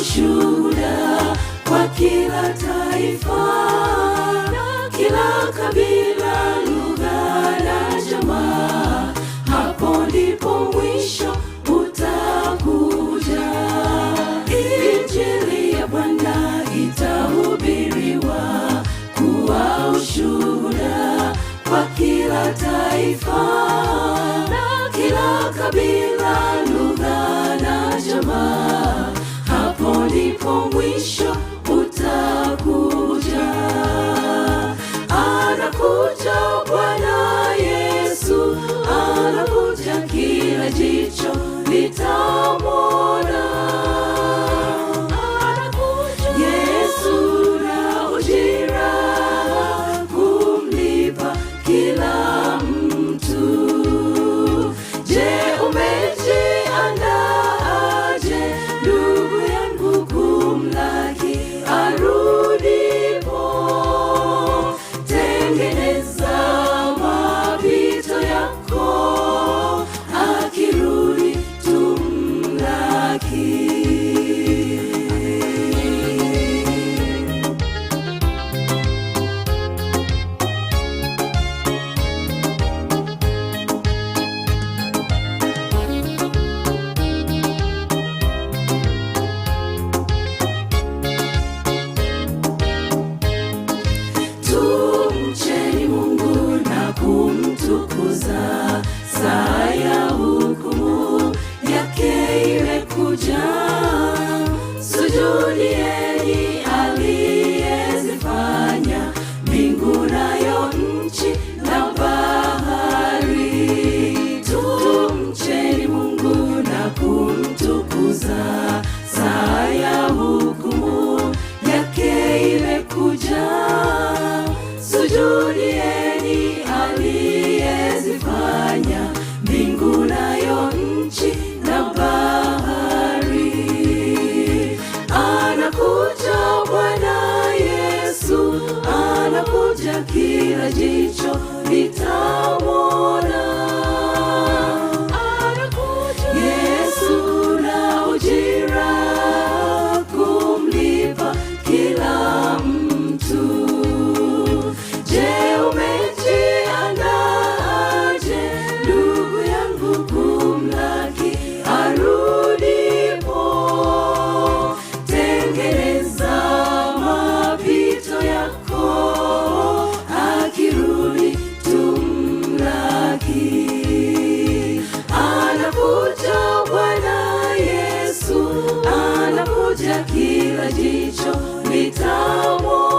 ushuhuda kwa kila taifa na kila kabila, lugha na jamaa. Hapo ndipo mwisho utakuja. Injili ya Bwana itahubiriwa kuwa ushuhuda kwa kila taifa na kila kabila, lugha na jamaa. Hapo ndipo mwisho utakuja. Anakuja Bwana Yesu, anakuja, kila jicho litamwona. Anakuja Yesu na ujira kumlipa kila mtu. Je, umejiandaaje ndugu yangu kumlaki arudipo? Tengeneza mapito yako, akirudi tumlaki. Tumcheni Mungu na kumtukuza, saa ya hukumu yake imekuja. Sujudieni aliyezifanya mbingu nayo nchi na bahari. Tumcheni Mungu na kumtukuza, saa ya hukumu yake imekuja. Sujudieni aliyezifanya mbingu nayo nchi na bahari. Anakuja Bwana Yesu, anakuja, kila jicho litamwona. Anakuja Yesu na ujira kumlipa kila mtu. Je, umejiandaaje ndugu yangu kumlaki arudipo? Tengeneza mapito yako, akirudi tumlaki. Anakuja Bwana Yesu, anakuja, kila jicho litamwona.